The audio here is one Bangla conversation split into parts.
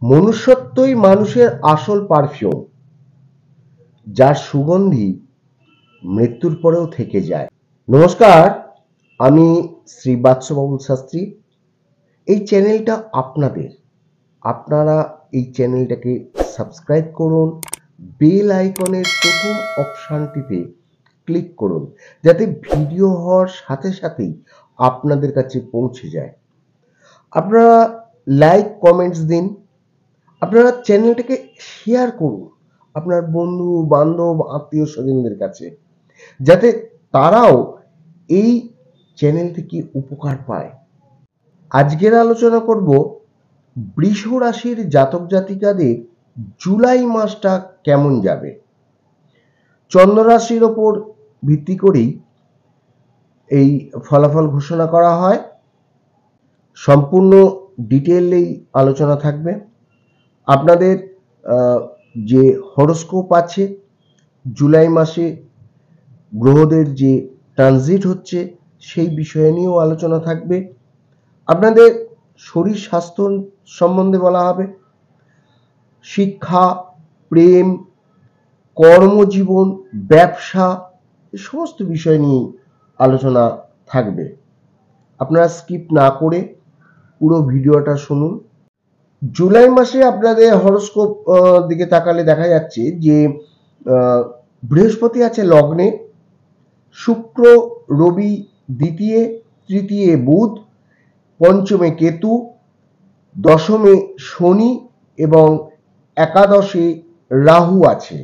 মনুষ্যত্বই মানুষের আসল পারফিউম, যার সুগন্ধি মৃত্যুর পরেও থেকে যায়। নমস্কার, আমি শ্রী বাদশাহবাবুল শাস্ত্রী। এই চ্যানেলটা আপনাদের। আপনারা এই চ্যানেলটাকে সাবস্ক্রাইব করুন, বেল আইকনের প্রথম অপশানটিতে ক্লিক করুন, যাতে ভিডিও হওয়ার সাথে সাথেই আপনাদের কাছে পৌঁছে যায়। আপনারা লাইক কমেন্টস দিন, আপনারা চ্যানেলটাকে শেয়ার করুন আপনার বন্ধু বান্ধব আত্মীয় স্বজনদের কাছে, যাতে তারাও এই চ্যানেল থেকে উপকার পায়। আজকের আলোচনা করব বৃষ রাশির জাতক জাতিকাদের জুলাই মাসটা কেমন যাবে। চন্দ্র রাশির ওপর ভিত্তি করেই এই ফলাফল ঘোষণা করা হয়। সম্পূর্ণ ডিটেইলেই আলোচনা থাকবে। আপনাদের যে হরোস্কোপ আছে, জুলাই মাসে গ্রহদের যে ট্রানজিট হচ্ছে সেই বিষয় নিয়েও আলোচনা থাকবে। আপনাদের শরীর স্বাস্থ্য সম্বন্ধে বলা হবে, শিক্ষা, প্রেম, কর্মজীবন, ব্যবসা, এই সমস্ত বিষয় নিয়ে আলোচনা থাকবে। আপনারা স্কিপ না করে পুরো ভিডিওটা শুনুন। জুলাই মাসে আপনাদের হরোস্কোপ দিকে তাকালে দেখা যাচ্ছে যে বৃহস্পতি আছে লগ্নে, শুক্র রবি দ্বিতীয়, তৃতীয় বুধ, পঞ্চমে কেতু, দশমে শনি এবং একাদশে রাহু আছে।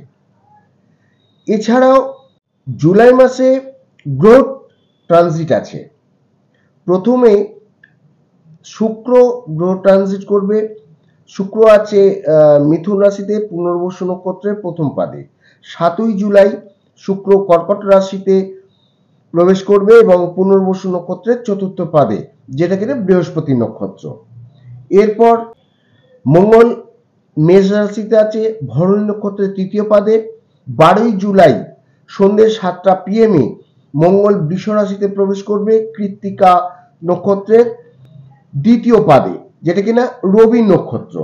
এছাড়াও জুলাই মাসে গ্রহ ট্রানজিট আছে। প্রথমে শুক্র গ্রহ ট্রানজিট করবে। শুক্র আছে মিথুন রাশিতে পুনর্বসু নক্ষত্রের প্রথম পাদে। 7ই জুলাই শুক্র কর্কট রাশিতে প্রবেশ করবে এবং পুনর্বসু নক্ষত্রের চতুর্থ পাদে, যেটা কিনা বৃহস্পতি নক্ষত্র। এরপর মঙ্গল মেষ রাশিতে আছে ভরণী নক্ষত্রের তৃতীয় পাদে। 12ই জুলাই সন্ধ্যে 7টা PM মঙ্গল বৃষ রাশিতে প্রবেশ করবে কৃত্তিকা নক্ষত্রের দ্বিতীয় পাদে, যেটা কিনা রবি নক্ষত্র।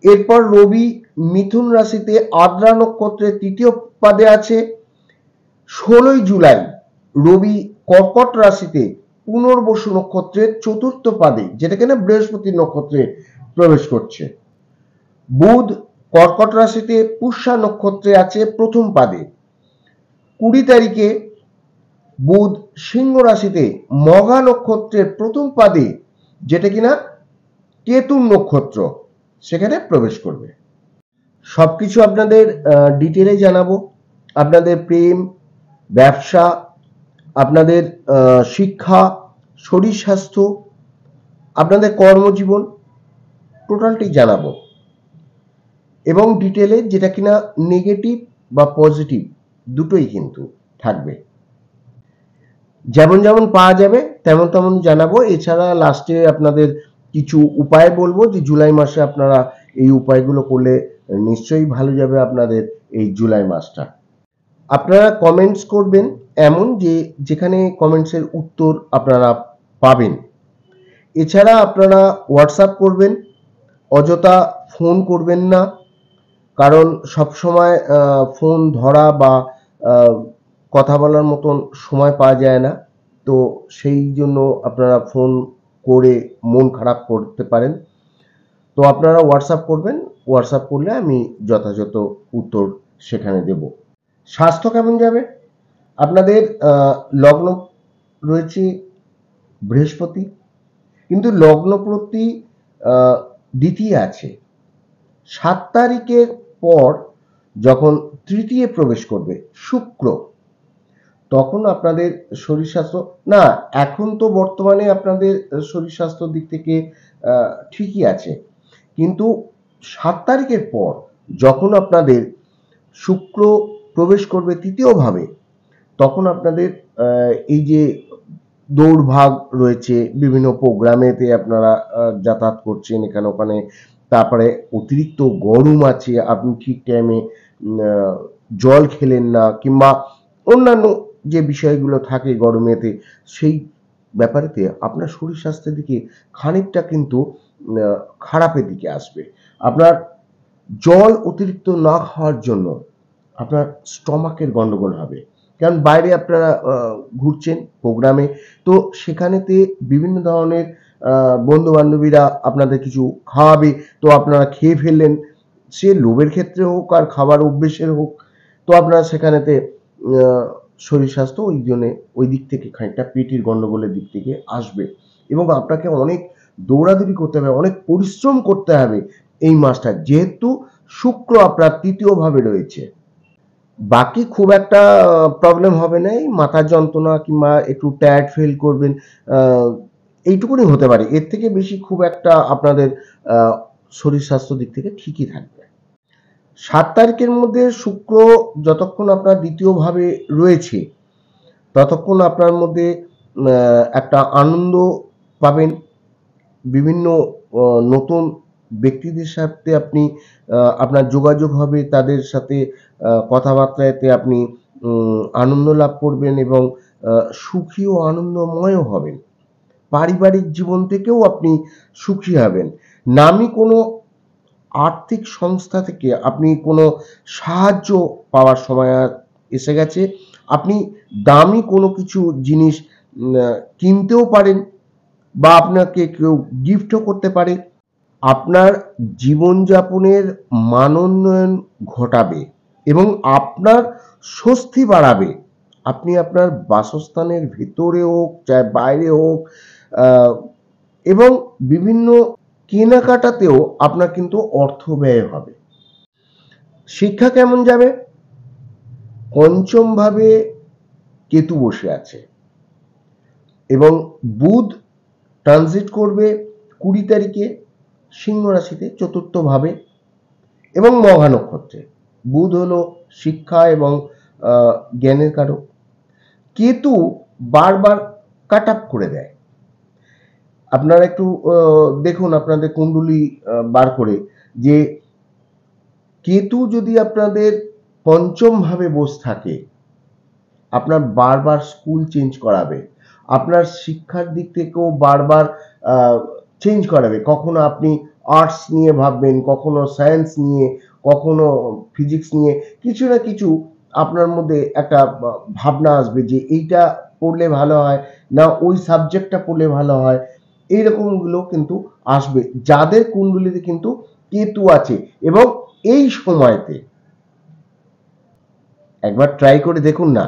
এরপর রবি মিথুন রাশিতে আদ্রা নক্ষত্রের তৃতীয় পাদে আছে। 16ই জুলাই রবি কর্কট রাশিতে পুনর্বসু নক্ষত্রের চতুর্থ পাদে, যেটা কিনা বৃহস্পতি নক্ষত্রে প্রবেশ করছে। বুধ কর্কট রাশিতে পুষ্যা নক্ষত্রে আছে প্রথম পাদে। 20 তারিখে বুধ সিংহ রাশিতে মঘা নক্ষত্রের প্রথম পাদে, যেটা কিনা কেতু নক্ষত্র, সেখানে প্রবেশ করবে। সবকিছু আপনাদের ডিটেলে জানাবো। আপনাদের প্রেম, ব্যবসা, আপনাদের শিক্ষা, শরীর স্বাস্থ্য, আপনাদের কর্মজীবন, টোটালটি জানাবো এবং ডিটেলে যেটা কিনা নেগেটিভ বা পজিটিভ দুটোই কিন্তু থাকবে। যেমন যেমন পাওয়া যাবে তেমন তেমন জানাবো। এছাড়া লাস্টে আপনাদের কিছু উপায় বলবো, যে জুলাই মাসে আপনারা এই উপায়গুলো করলে নিশ্চয়ই ভালো যাবে আপনাদের এই জুলাই মাসটা। আপনারা কমেন্টস করবেন এমন যে যেখানে কমেন্টসের উত্তর আপনারা পাবেন। এছাড়া আপনারা হোয়াটসঅ্যাপ করবেন, অযথা ফোন করবেন না, কারণ সবসময় ফোন ধরা বা কথা বলার মতন সময় পাওয়া যায় না। তো সেই জন্য আপনারা ফোন করে মন খারাপ করতে পারেন। তো আপনারা হোয়াটসঅ্যাপ করবেন, হোয়াটসঅ্যাপ করলে আমি যথাযথ উত্তর সেখানে দেব। স্বাস্থ্য কেমন যাবে? আপনাদের লগ্ন রয়েছে বৃহস্পতি, কিন্তু লগ্ন প্রতি দ্বিতীয় আছে। 7 তারিখের পর যখন তৃতীয় প্রবেশ করবে শুক্র, তখন আপনাদের শরীর স্বাস্থ্য না, এখন তো বর্তমানে আপনাদের শরীর স্বাস্থ্যর দিক থেকে ঠিকই আছে, কিন্তু 7 তারিখের পর যখন আপনাদের শুক্র প্রবেশ করবে তৃতীয়ভাবে, তখন আপনাদের এই যে দৌড়ভাগ রয়েছে, বিভিন্ন প্রোগ্রামেতে আপনারা যাতায়াত করছেন এখানে ওখানে, তারপরে অতিরিক্ত গরম আছে, আপনি ঠিক টাইমে জল খেলেন না, কিংবা অন্যান্য যে বিষয়গুলো থাকে গরমেতে, সেই ব্যাপারেতে আপনার শরীর স্বাস্থ্যের দিকে খানিকটা কিন্তু খারাপের দিকে আসবে। আপনার জল অতিরিক্ত না খাওয়ার জন্য আপনার স্টমাকের গন্ডগোল হবে। কারণ বাইরে আপনারা ঘুরছেন প্রোগ্রামে, তো সেখানেতে বিভিন্ন ধরনের বন্ধু-বান্ধবীরা আপনাদের কিছু খাওয়াবে, তো আপনারা খেয়ে ফেললেন। সে লোভের ক্ষেত্রে হোক আর খাবার অভ্যেসের হোক, তো আপনারা সেখানেতে আ শরীর স্বাস্থ্য ওই দিক থেকে খানিকটা পেটের গন্ডগোলের দিক থেকে আসবে এবং আপনাকে অনেক দৌড়াদৌড়ি করতে হবে, অনেক পরিশ্রম করতে হবে এই মাসটা। যেহেতু শুক্র আপনার ৩য় ভাবে রয়েছে। বাকি খুব একটা প্রবলেম হবে না। এই মাথার যন্ত্রণা কিংবা একটু টায়ার্ড ফিল করবেন। আ এইটুকুনি হতে পারে। এর থেকে বেশি খুব একটা আপনাদের আ শরীর স্বাস্থ্য দিক থেকে ঠিকই থাকবে। ৭ তারিখের মধ্যে শুক্র যতক্ষণ আপনার ২য় ভাবে রয়েছে, ততক্ষণ আপনার মধ্যে আ একটা আনন্দ পাবেন। বিভিন্ন অ নতুন ব্যক্তিদের সাথে আপনি আপনার যোগাযোগ হবে, তাদের সাথে কথাবার্তাতে আপনি আনন্দ লাভ করবেন এবং আ সুখী ও আনন্দময়ও হবেন। পারিবারিক জীবন থেকেও আপনি সুখী হবেন। নামি কোনো আর্থিক সংস্থা থেকে আপনি কোনো সাহায্য পাওয়ার সময় এসে গেছে। আপনি দামি কোনো কিছু জিনিস কিনতেও পারেন বা আপনাকে কেউ গিফটও করতে পারে। আপনার জীবনযাপনের মানোন্নয়ন ঘটাবে এবং আপনার স্বস্তি বাড়াবে। আপনি আপনার বাসস্থানের ভেতরে হোক, চাहे বাইরে হোক, আ এবং বিভিন্ন কেনাকাটাতেও আপনার কিন্তু অর্থ ব্যয় হবে। শিক্ষা কেমন যাবে? ৫ম ভাবে কেতু বসে আছে এবং বুধ ট্রানজিট করবে ২০ তারিখে সিংহ রাশিতে ৪র্থ ভাবে এবং মঘা নক্ষত্রে। বুধ হলো শিক্ষা এবং আ জ্ঞানের কারক। কেতু বারবার কাট আপ করে দেয়। আপনারা একটু দেখুন আপনাদের কুণ্ডলী বার করে যে কেতু যদি আপনাদের ৫ম ভাবে বসে থাকে, আপনার বারবার স্কুল চেঞ্জ করাবে। আপনার শিক্ষার দিক থেকেও বারবার আ চেঞ্জ করাবে। কখনো আপনি আর্টস নিয়ে ভাববেন, কখনো সায়েন্স নিয়ে, কখনো ফিজিক্স নিয়ে। কিছু না কিছু আপনার মধ্যে একটা ভাবনা আসবে যে এইটা পড়লে ভালো হয়, না ওই সাবজেক্টটা পড়লে ভালো হয়। এইরকমগুলো কিন্তু আসবে। যাদের কুণ্ডলীতে কিন্তু কেতু আছে এবং এই সময়তে একবার ট্রাই করে দেখুন না।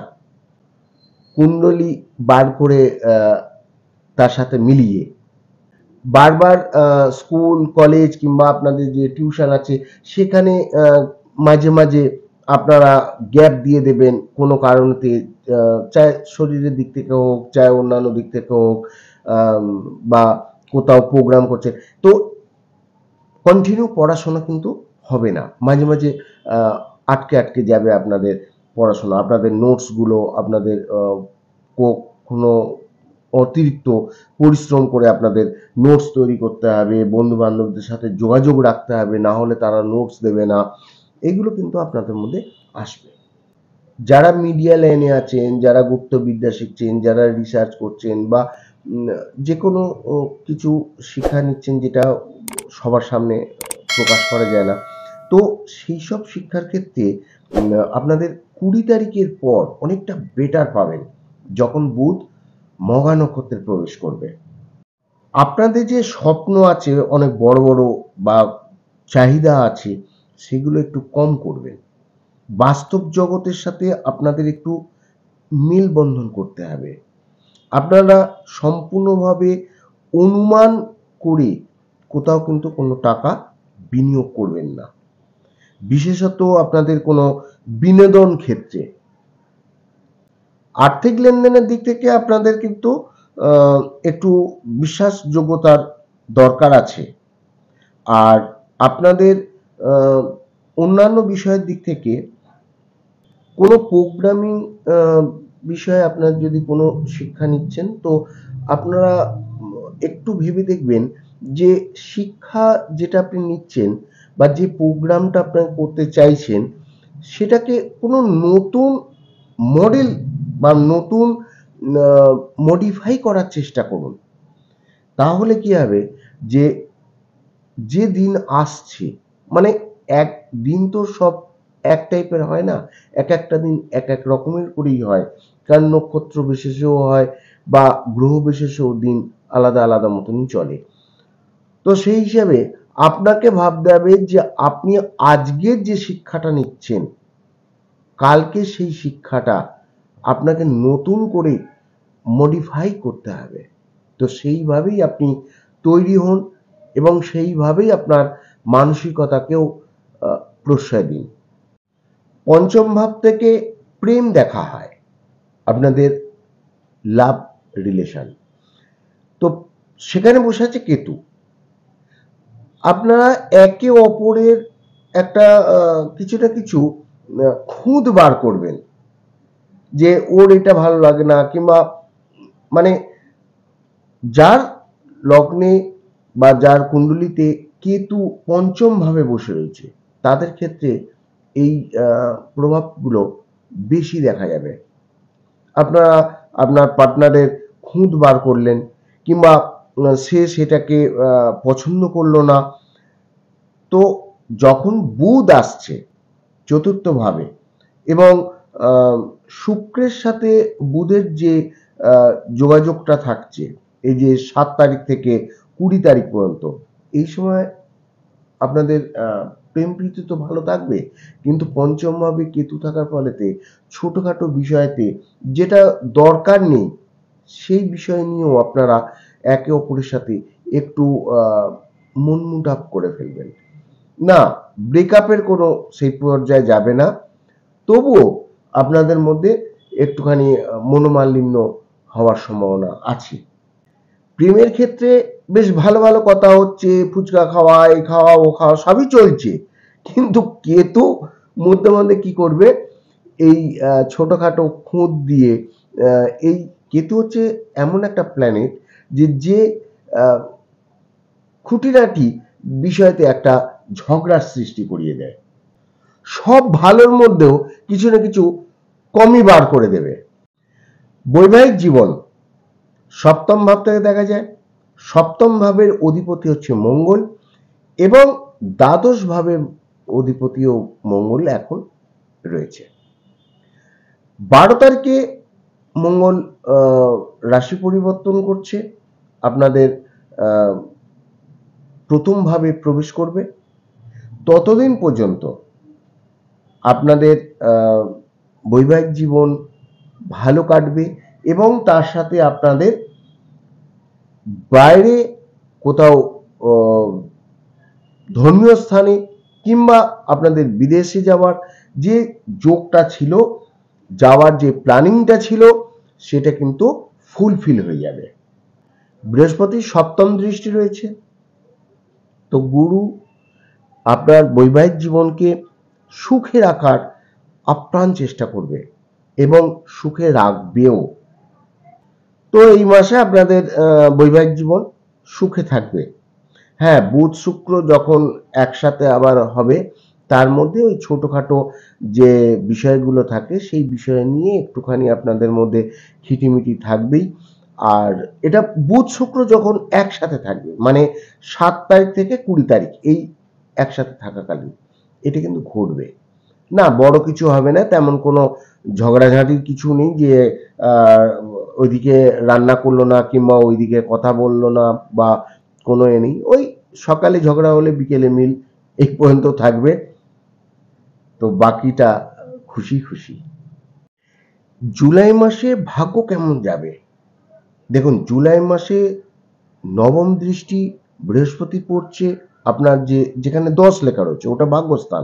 কুণ্ডলী বার করে তার সাথে মিলিয়ে বারবার স্কুল, কলেজ কিংবা আপনাদের যে টিউশন আছে সেখানে মাঝে, মাঝে আপনারা গ্যাপ দিয়ে দেবেন কোনো কারণেতে, চাহে শরীরের দিক থেকে হোক, চাহে অন্যান্য দিক থেকে হোক, আম বা কোথাও প্রোগ্রাম করছেন। তো কন্টিনিউ পড়াশোনা কিন্তু হবে না। মাঝে, মাঝে আ আটকে যাবে আপনাদের পড়াশোনা। আপনাদের নোটসগুলো আপনাদের কোনো অতিরিক্ত পরিশ্রম করে আপনাদের নোটস তৈরি করতে হবে, বন্ধু-বান্ধবদের সাথে যোগাযোগ রাখতে হবে, না হলে তারা নোটস দেবে না। এগুলো কিন্তু আপনাদের মধ্যে আসবে। যারা মিডিয়া লাইনে আছেন, যারা গুপ্তবিদ্যা শিখছেন, যারা রিসার্চ করছেন বা উম যেকোনো কিছু শিক্ষা নিচ্ছেন যেটা সবার সামনে প্রকাশ করা যায় না। তো সেইসব শিক্ষার ক্ষেত্রে আপনাদের ২০ তারিখের পর অনেকটা বেটার পাবেন। যখন বুধ মঘা নক্ষত্রে প্রবেশ করবে। আপনাদের যে স্বপ্ন আছে অনেক বড়, বড় বা চাহিদা আছে সেগুলো একটু কম করবেন। বাস্তব জগতের সাথে আপনাদের একটু মেলবন্ধন করতে হবে। আপনারা সম্পূর্ণভাবে অনুমান করে কোথাও কিন্তু কোনো টাকা বিনিয়োগ করবেন না। বিশেষত আপনাদের কোনো বিনোদন ক্ষেত্রে। আর্থিক লেনদেনের দিক থেকে আপনাদের কিন্তু আ একটু বিশ্বাসযোগ্যতার দরকার আছে। আর আপনাদের আ অন্যান্য বিষয়ের দিক থেকে কোনো প্রোগ্রামিং আ বিষয়ে আপনার যদি কোনো শিক্ষা নিচ্ছেন, তো আপনারা একটু ভেবে দেখবেন যে শিক্ষা যেটা আপনি নিচ্ছেন বা যে প্রোগ্রামটা আপনারা করতে চাইছেন, সেটাকে কোনো নতুন মডেল বা নতুন আ মডিফাই করার চেষ্টা করুন। তাহলে কি হবে যে যে দিন আসছে, মানে একদিন তো সব এক টাইপের হয় না, এক একটা দিন এক এক রকমের করেই হয়, কারণ নক্ষত্র বিশেষেও হয় বা গ্রহ বিশেষেও দিন আলাদা আলাদা মতনই চলে। তো সেই হিসাবে আপনাকে ভাবতে হবে যে আপনি আজকের যে শিক্ষাটা নিচ্ছেন, কালকে সেই শিক্ষাটা আপনাকে নতুন করে মডিফাই করতে হবে। তো সেইভাবেই আপনি তৈরি হন এবং সেইভাবেই আপনার মানসিকতাকেও প্রশ্রয় দিন। পঞ্চম ভাব থেকে প্রেম দেখা হয়, আপনাদের লাভ রিলেশন। তো সেখানে বসে আছে কেতু। আপনারা একে অপরের একটা কিছু না কিছু খুঁত বার করবেন যে ওর এটা ভালো লাগে না, কিংবা মানে যার লগ্নে বা যার কুণ্ডলিতে কেতু পঞ্চম ভাবে বসে রয়েছে তাদের ক্ষেত্রে এই প্রভাবগুলো বেশি দেখা যাবে। আপনারা আপনার পার্টনারের খুঁত বার করলেন, কিংবা সে সেটাকে পছন্দ করলো না। তো যখন বুধ আসছে চতুর্থ ভাবে এবং শুক্রের সাথে বুধের যে যোগাযোগটা থাকছে, এই যে 7 তারিখ থেকে 20 তারিখ পর্যন্ত, এই সময় আপনাদের প্রেম প্রীতি তো ভালো থাকবে, কিন্তু পঞ্চম ভাবে কেতু থাকার ফলেতে ছোটখাটো বিষয়তে যেটা দরকার নেই সেই বিষয় নিয়েও আপনারা একে অপরের সাথে একটু মন মুটাভ করে ফেলবেন। না, ব্রেকআপের কোনো সেই পর্যায়ে যাবে না, তবুও আপনাদের মধ্যে একটুখানি মনোমালিন্য হওয়ার সম্ভাবনা আছে। প্রেমের ক্ষেত্রে বেশ ভালো ভালো কথা হচ্ছে, ফুচকা খাওয়া, এই খাওয়া, ও খাওয়া সবই চলছে, কিন্তু কেতু মধ্যে মধ্যে কি করবে, এই ছোটখাটো খুঁত দিয়ে এই কেতু হচ্ছে এমন একটা প্ল্যানেট যে খুঁটিনাটি বিষয়তে একটা ঝগড়ার সৃষ্টি করিয়ে দেয়। সব ভালোর মধ্যেও কিছু না কিছু কমই বার করে দেবে। বৈবাহিক জীবন সপ্তম ভাব থেকে দেখা যায়, সপ্তম ভাবের অধিপতি হচ্ছে মঙ্গল এবং দ্বাদশ ভাবের অধিপতিও মঙ্গল এখন রয়েছে। 12 তারিখে মঙ্গল রাশি পরিবর্তন করছে, আপনাদের প্রথম ভাবে প্রবেশ করবে। ততদিন পর্যন্ত আপনাদের বৈবাহিক জীবন ভালো কাটবে এবং তার সাথে আপনাদের বাইরে কোথাও ধর্মীয় স্থানে কিংবা আপনাদের বিদেশে যাওয়ার যে যোগটা ছিল, যাওয়ার যে প্ল্যানিংটা ছিল, সেটা কিন্তু ফুলফিল হয়ে যাবে। বৃহস্পতির সপ্তম দৃষ্টি রয়েছে, তো গুরু আপনার বৈবাহিক জীবনকে সুখে রাখার আপ্রাণ চেষ্টা করবে এবং সুখে রাখবেও। তো এই মাসে আপনাদের বৈবাহিক জীবন সুখে থাকবে। হ্যাঁ, বুধ শুক্র যখন একসাথে আবার হবে, তার মধ্যে ওই ছোটখাটো যে বিষয়গুলো থাকে সেই বিষয় নিয়ে একটুখানি আপনাদের মধ্যে খিটিমিটি থাকবেই। আর এটা বুধ শুক্র যখন একসাথে থাকবে, মানে 7 তারিখ থেকে 20 তারিখ এই একসাথে থাকাকালীন এটা কিন্তু ঘটবে না, বড় কিছু হবে না, তেমন কোনো ঝগড়াঝাঁটির কিছু নেই যে ওইদিকে রান্না করলো না কিংবা ওইদিকে কথা বললো না বা কোনো এ নেই, ওই সকালে ঝগড়া হলে বিকেলে মিল, এই পর্যন্ত থাকবে। তো বাকিটা খুশি খুশি। জুলাই মাসে ভাগ্য কেমন যাবে? দেখুন, জুলাই মাসে নবম দৃষ্টি বৃহস্পতি পড়ছে আপনার যেখানে 10 লেখা রয়েছে ওটা ভাগ্যস্থান।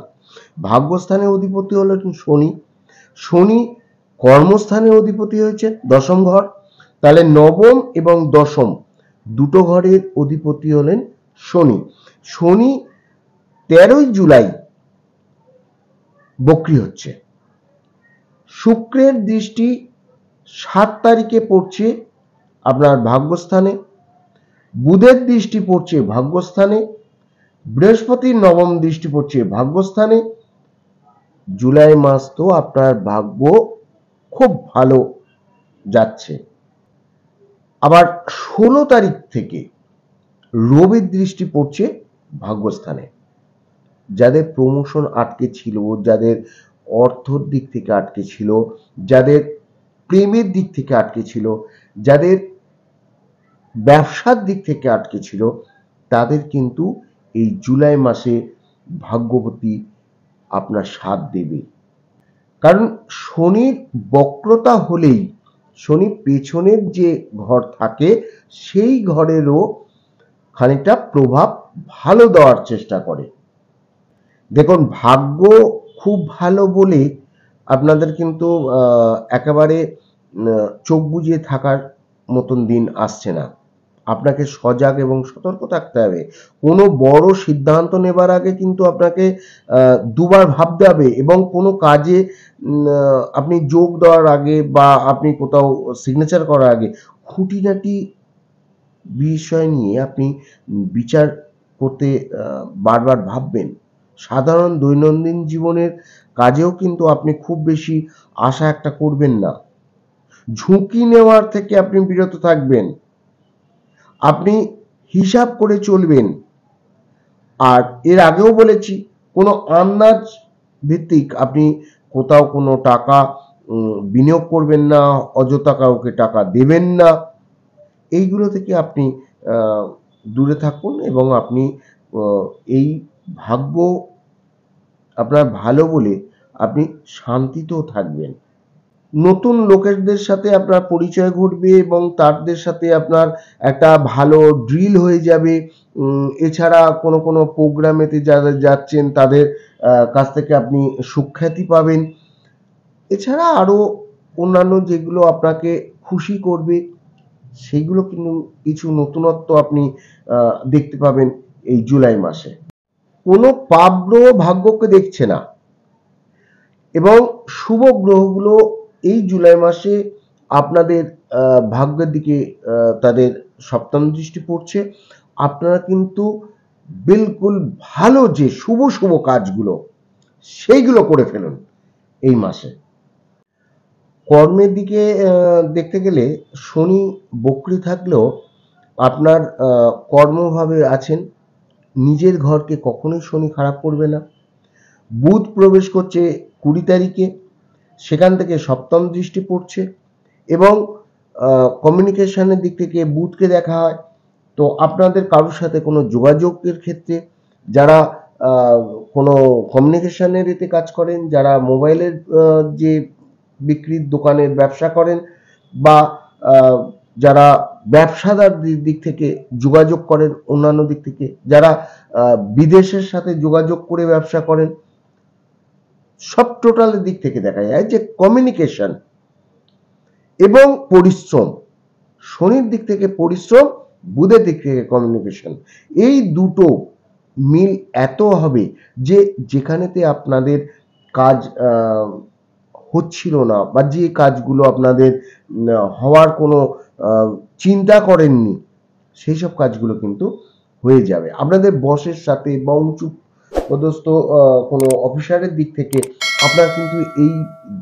ভাগ্যস্থানের অধিপতি হলো শনি। শনি কর্মস্থানের অধিপতি হয়েছে দশম ঘর। তাহলে নবম এবং দশম দুটো ঘরের অধিপতি হলেন শনি। শনি 13ই জুলাই বক্রি হচ্ছে। শুক্রের দৃষ্টি 7 তারিখে পড়ছে আপনার ভাগ্যস্থানে, বুধের দৃষ্টি পড়ছে ভাগ্যস্থানে, বৃহস্পতির নবম দৃষ্টি পড়ছে ভাগ্যস্থানে। জুলাই মাস তো আপনার ভাগ্য খুব ভালো যাচ্ছে। আবার 16 তারিখ থেকে রবির দৃষ্টি পড়ছে ভাগ্যস্থানে। যাদের প্রমোশন আটকে ছিল, যাদের অর্থর দিক থেকে আটকে ছিল, যাদের প্রেমের দিক থেকে আটকে ছিল, যাদের ব্যবসার দিক থেকে আটকে ছিল, তাদের কিন্তু এই জুলাই মাসে ভাগ্যবতী আপনার সাথ দেবে। কারণ শনির বক্রতা হলেই শনি পেছনের যে ঘর থাকে সেই ঘরেরও খানিকটা প্রভাব ভালো দেওয়ার চেষ্টা করে। দেখুন, ভাগ্য খুব ভালো বলে আপনাদের কিন্তু একেবারে চোখ বুজিয়ে থাকার মতন দিন আসছে না। আপনাকে সজাগ এবং সতর্ক থাকতে হবে। কোনো বড় সিদ্ধান্ত নেবার আগে কিন্তু আপনাকে দুবার ভাবতে হবে, এবং কোনো কাজে আপনি যোগ দেওয়ার আগে বা আপনি কোথাও সিগনেচার করার আগে খুঁটিনাটি বিষয় নিয়ে আপনি বিচার করতে বারবার ভাববেন। সাধারণ দৈনন্দিন জীবনের কাজেও কিন্তু আপনি খুব বেশি আশা একটা করবেন না। ঝুঁকি নেওয়ার থেকে আপনি বিরত থাকবেন। আপনি হিসাব করে চলবেন। আর এর আগেও বলেছি, কোনো আন্দাজ ভিত্তিক আপনি কোথাও কোনো টাকা বিনিয়োগ করবেন না, অযথা কাউকে টাকা দেবেন না। এইগুলো থেকে আপনি দূরে থাকুন, এবং আপনি এই ভাগ্য আপনার ভালো বলে আপনি শান্তিতেও থাকবেন। নতুন লোকেদের সাথে আপনার পরিচয় ঘটবে এবং তাদের সাথে আপনার একটা ভালো ড্রিল হয়ে যাবে। এছাড়া কোনো কোনো প্রোগ্রামেতে যারা যাচ্ছেন তাদের কাছ থেকে আপনি সুখ্যাতি পাবেন। এছাড়া আরও অন্যান্য যেগুলো আপনাকে খুশি করবে সেইগুলো কিন্তু কিছু নতুনত্ব আপনি দেখতে পাবেন এই জুলাই মাসে। কোনো পাপ গ্রহ ভাগ্যকে দেখছে না, এবং শুভ গ্রহগুলো এই জুলাই মাসে আপনাদের ভাগ্যের দিকে তাদের সপ্তম দৃষ্টি পড়ছে। আপনারা কিন্তু বিলকুল ভালো যে শুভ শুভ কাজগুলো সেইগুলো করে ফেলুন এই মাসে। কর্মের দিকে দেখতে গেলে শনি বক্রী থাকলেও আপনার কর্মভাবে আছেন, নিজের ঘরকে কখনোই শনি খারাপ করবে না। বুধ প্রবেশ করছে 20 তারিখে, সেখান থেকে সপ্তম দৃষ্টি পড়ছে, এবং কমিউনিকেশনের দিক থেকে বুধকে দেখা হয়। তো আপনাদের কারোর সাথে কোনো যোগাযোগের ক্ষেত্রে, যারা কোনো কমিউনিকেশনের এতে কাজ করেন, যারা মোবাইলের যে বিক্রির দোকানের ব্যবসা করেন, বা যারা ব্যবসাদার দিক থেকে যোগাযোগ করেন, অন্যান্য দিক থেকে যারা বিদেশের সাথে যোগাযোগ করে ব্যবসা করেন, সব টোটালের দিক থেকে দেখা যায় যে কমিউনিকেশন এবং পরিশ্রম, শনির দিক থেকে পরিশ্রম, বুধের দিক থেকে কমিউনিকেশন, এই দুটো মিল এত হবে যে যেখানেতে আপনাদের কাজ হচ্ছিল না, বা যে কাজগুলো আপনাদের হওয়ার কোনো চিন্তা করেননি, সেই সব কাজগুলো কিন্তু হয়ে যাবে। আপনাদের বসের সাথে বা উঁচু পদস্থ কোনো অফিসারের দিক থেকে আপনার কিন্তু এই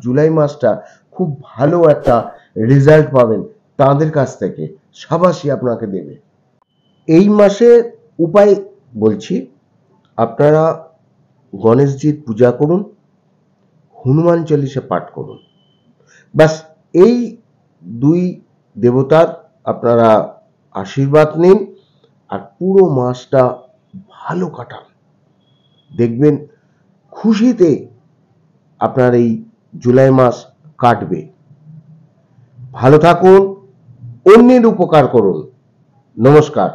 জুলাই মাসটা খুব ভালো একটা রেজাল্ট পাবেন, তাদের কাছ থেকে সাবাসী আপনাকে দেবে। এই মাসের উপায় বলছি, আপনারা গণেশজির পূজা করুন, হনুমান চল্লিশা পাঠ করুন, ব্যাস এই দুই দেবতার আপনারা আশীর্বাদ নিন, আর পুরো মাসটা ভালো কাটান। দেখবেন খুশিতে আপনার এই জুলাই মাস কাটবে। ভালো থাকুন, অন্যের উপকার করুন। নমস্কার।